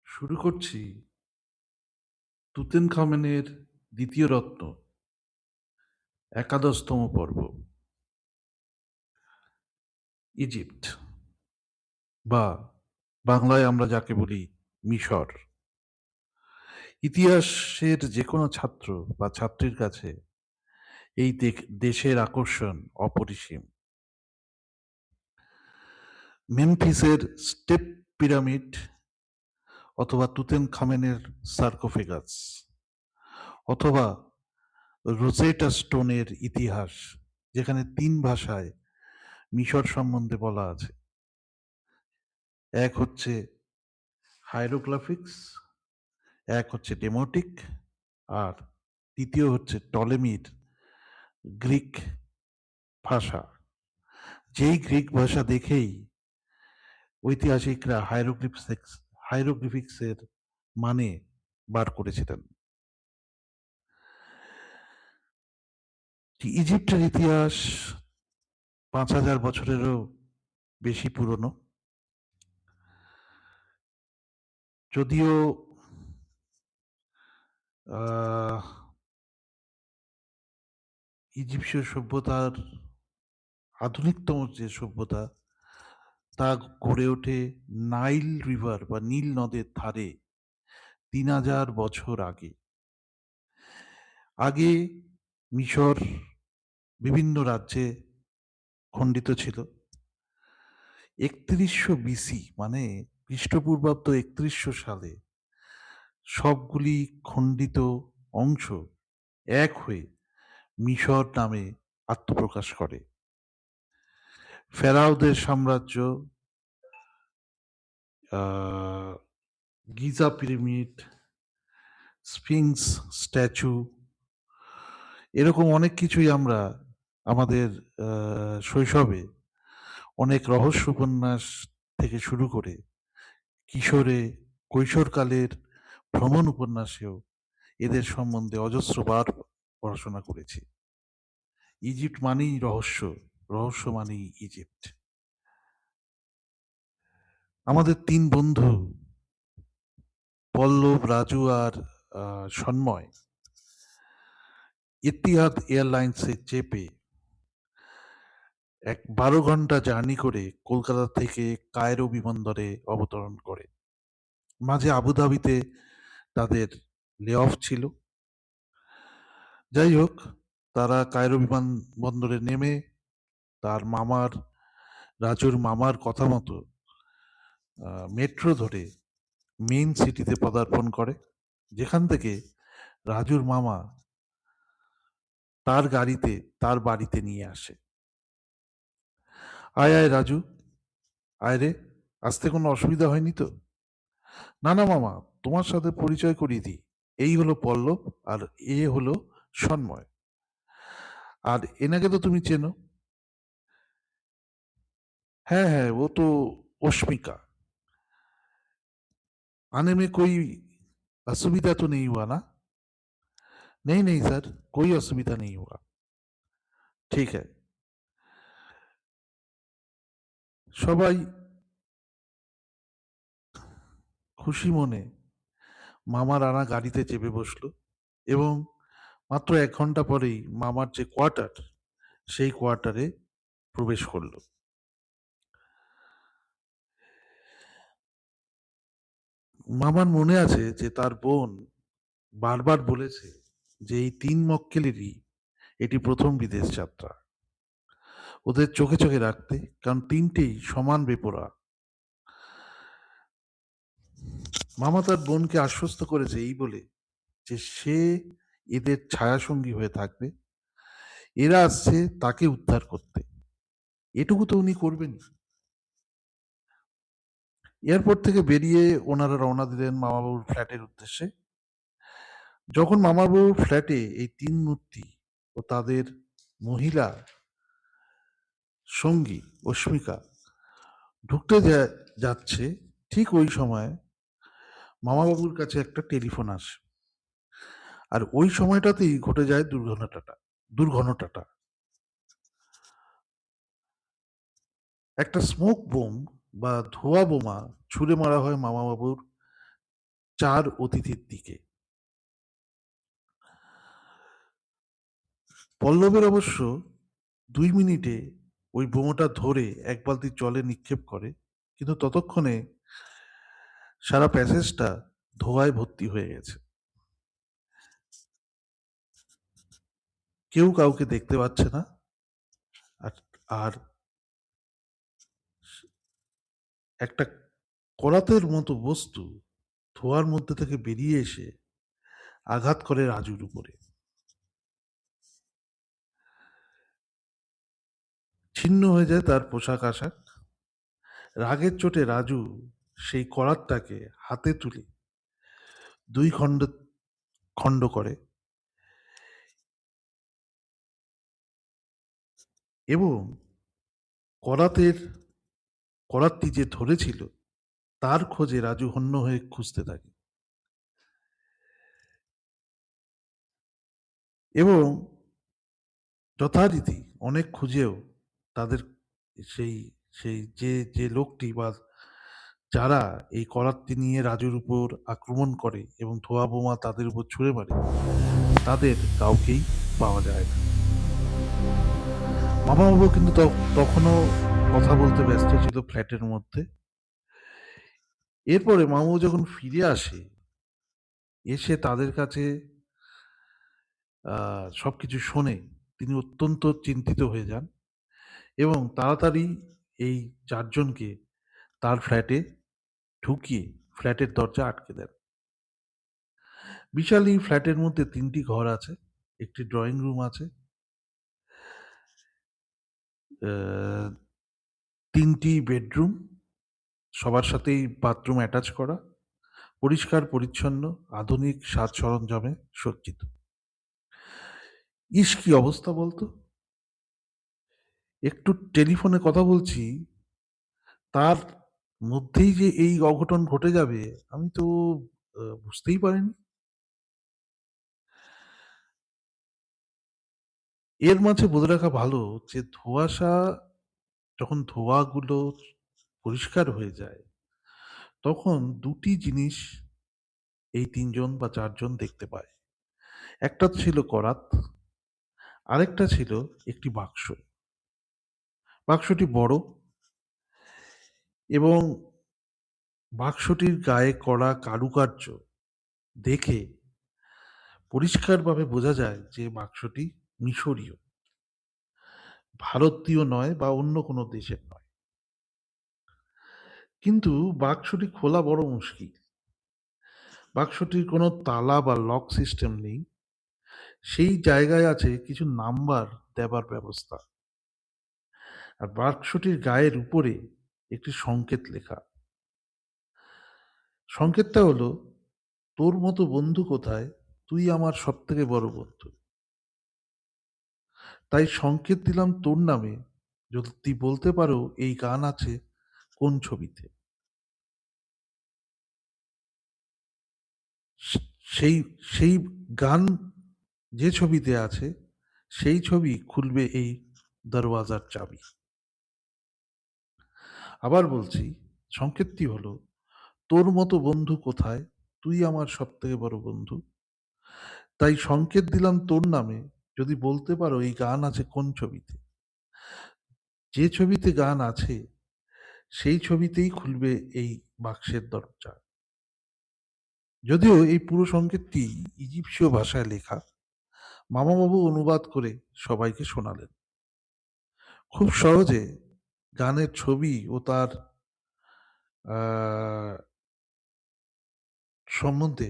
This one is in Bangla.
শুরু করছি তুতেনখামেনের দ্বিতীয় রত্ন, একাদশতম পর্ব। ইজিপ্ট, বা বাংলায় আমরা যাকে বলি মিশর। ইতিহাসের যে কোনো ছাত্র বা ছাত্রীর কাছে এই দেশের আকর্ষণ অপরিসীম। মেমফিসের স্টেপ পিরামিড, অথবা তুতেনখামেনের সার্কোফেগাস, অথবা রোজেটা স্টোনের ইতিহাস, যেখানে 3 ভাষায় মিশর সম্বন্ধে বলা আছে। এক হচ্ছে হাইরোগ্লিফিক্স, এক হচ্ছে ডেমোটিক, আর দ্বিতীয় হচ্ছে টলেমির গ্রিক ভাষা। যেই গ্রিক ভাষা দেখেই ঐতিহাসিকরা হাইরোগ্লিফিক্সের মানে বার করেছিলেন। ইজিপ্টের ইতিহাস 5,000 বছরেরও বেশি পুরনো। যদিও আহ ইজিপশীয় সভ্যতার আধুনিকতম যে সভ্যতা, তা গড়ে ওঠে নাইল রিভার বা নীল নদের ধারে 3,000 বছর আগে। আগে মিশর বিভিন্ন রাজ্যে খণ্ডিত ছিল। 3100 বিসি, মানে খ্রিস্টপূর্বাব্দ 3100 সালে সবগুলি খণ্ডিত অংশ এক হয়ে মিশর নামে আত্মপ্রকাশ করে। ফেরাওদের সাম্রাজ্য, গিজা পিরামিড, স্ফিংস স্ট্যাচু, এরকম অনেক কিছুই আমরা আমাদের শৈশবে অনেক রহস্য উপন্যাস থেকে শুরু করে কৈশোরকালের ভ্রমণ উপন্যাসেও এদের সম্বন্ধে অজস্রবার পড়াশোনা করেছি। ইজিপ্ট মানেই রহস্য, রহস্য মানেই ইজিপ্ট। আমাদের 3 বন্ধু পল্লব, রাজু আর সন্ময় ইতিহাদ এয়ারলাইন্সে চেপে 12 ঘন্টা জার্নি করে কলকাতা থেকে কায়রো বিমানবন্দরে অবতরণ করে। মাঝে আবুধাবিতে তাদের লে অফ ছিল। যাই হোক, তারা কায়রো বিমানবন্দরে নেমে রাজুর মামার কথা মতো মেট্রো ধরে মেইন সিটিতে পদার্পণ করে, যেখান থেকে রাজুর মামা তার গাড়িতে তার বাড়িতে নিয়ে আসে। আয় আয় রাজু, আয় রে, আসতে কোনো অসুবিধা হয়নি তো? না না মামা, তোমার সাথে পরিচয় করিয়ে দিই। এই হলো পল্লব, আর এ হলো সন্ময়। আর এনাকে তো তুমি চেনো। হ্যাঁ হ্যাঁ, ও তো অস্মিকা। आने में कोई असुविधा तो नहीं हुआ ना? नहीं नहीं सर, कोई असुविधा नहीं हुआ। ठीक है। সবাই খুশি মনে মামার আনা গাড়িতে চেপে বসলো, এবং মাত্র 1 ঘন্টা পরেই মামার যে কোয়ার্টার, সেই কোয়ার্টারে প্রবেশ করলো। মামার মনে আছে যে তার বোন বারবার বলেছে যে এই 3 মক্কেলেরই এটি প্রথম বিদেশ যাত্রা, ওদের চোখে চোখে রাখতে, কারণ 3টেই সমান বেপরোয়া। মামা তার বোনকে আশ্বস্ত করেছে এই বলে যে সে এদের ছায়াসঙ্গী হয়ে থাকবে, এরা আসছে তাকে উদ্ধার করতে, এটুকু তো উনি করবেন। এয়ারপোর্ট থেকে বেরিয়ে ওনারা রওনা দিলেন মামাবাবুর ফ্ল্যাটের উদ্দেশ্যে। যখন মামাবাবুর ফ্ল্যাটে এই 3 মূর্তি ও তাদের মহিলা সঙ্গী অস্মিকা ঢুকতে যাচ্ছে, ঠিক ওই সময় মামাবাবুর কাছে একটা টেলিফোন আসে। আর ওই সময়টাতেই ঘটে যায় দুর্ঘটনাটা। একটা স্মোক বোম বা ধোঁয়া বোমা ছুড়ে মারা হয় মামাবাবুর চার অতিথির দিকে। পল্লবের অবশ্য 2 মিনিটে ওই বোমাটা ধরে এক বালতি জলে নিক্ষেপ করে, কিন্তু ততক্ষণে সারা প্যাসেজটা ধোঁয়ায় ভর্তি হয়ে গেছে। কেউ কাউকে দেখতে পাচ্ছে না। আর আর একটা করাতের মতো বস্তু ধোঁয়ার মধ্যে থেকে বেরিয়ে এসে আঘাত করে রাজুর উপরে। ছিন্ন হয়ে যায় তার পোশাক আশাক। রাগের চোটে রাজু সেই করাতটাকে হাতে তুলে 2 খণ্ড খণ্ড করে এবং করাতের করাতটি যে ধরেছিল তার খোঁজে রাজু হন্য হয়ে খুঁজতে থাকে এবং যথারীতি অনেক খুঁজেও তাদের সেই সেই যে যে লোকটি বা যারা এই করাতটি নিয়ে রাজুর উপর আক্রমণ করে এবং ধোঁয়া বোমা তাদের উপর ছুঁড়ে মারে, তাদের কাউকেই পাওয়া যায় না। মামা বাবু কিন্তু তখনও কথা বলতে ব্যস্ত ছিল ফ্ল্যাটের মধ্যে। এরপরে মামু যখন ফিরে আসে, এসে তাদের কাছে সবকিছু শোনে, তিনি অত্যন্ত চিন্তিত হয়ে যান এবং তাড়াতাড়ি এই চারজনকে তার ফ্ল্যাটে ঢুকিয়ে ফ্ল্যাটের দরজা আটকে দেন। বিশাল এই ফ্ল্যাটের মধ্যে 3টি ঘর আছে, একটি ড্রয়িং রুম আছে, 3টি বেডরুম, সবার সাথেই বাথরুম অ্যাটাচ করা, পরিষ্কার পরিচ্ছন্ন, আধুনিক সাজ সরঞ্জামে সজ্জিত। ইস কি অবস্থা বলতো! একটু টেলিফোনে কথা বলছি, তার মধ্যেই যে এই অঘটন ঘটে যাবে আমি তো বুঝতেই পারিনি। এর মাঝে বলে রাখা ভালো যে যখন ধোঁয়াগুলো পরিষ্কার হয়ে যায়, তখন 2টি জিনিস এই 3জন বা 4জন দেখতে পায়। একটা ছিল করাত, আরেকটা ছিল একটি বাক্স। বাক্সটি বড় এবং বাক্সটির গায়ে করা কারুকার্য দেখে পরিষ্কারভাবে বোঝা যায় যে বাক্সটি মিশরীয়, ভারতীয় নয় বা অন্য কোনো দেশের নয়। কিন্তু বাক্সটি খোলা বড় মুশকিল। বাক্সটির কোনো তালা বা লক সিস্টেম নেই। সেই জায়গায় আছে কিছু নাম্বার দেবার ব্যবস্থা। আর বাক্সটির গায়ের উপরে একটি সংকেত লেখা। সংকেতটা হলো, তোর মতো বন্ধু কোথায়, তুই আমার সবথেকে বড় বন্ধু। তাই সংকেত দিলাম তোর নামে, যদি তুই বলতে পারো এই গান আছে কোন ছবিতে। সে- সেই সেই গান যে ছবিতে আছে সেই ছবি খুলবে এই দরওয়াজার চাবি। আবার বলছি, সংকেতটি হলো, তোর মতো বন্ধু কোথায়, তুই আমার সবথেকে বড় বন্ধু। তাই সংকেত দিলাম তোর নামে, যদি বলতে পারো এই গান আছে কোন ছবিতে। যে ছবিতে গান আছে সেই ছবিতেই খুলবে এই বাক্সের দরজা। যদিও এই পুরো সংকেতটি ইজিপসীয় ভাষায় লেখা, মামাবাবু অনুবাদ করে সবাইকে শোনালেন। খুব সহজে গানের ছবি ও তার আহ, সম্বন্ধে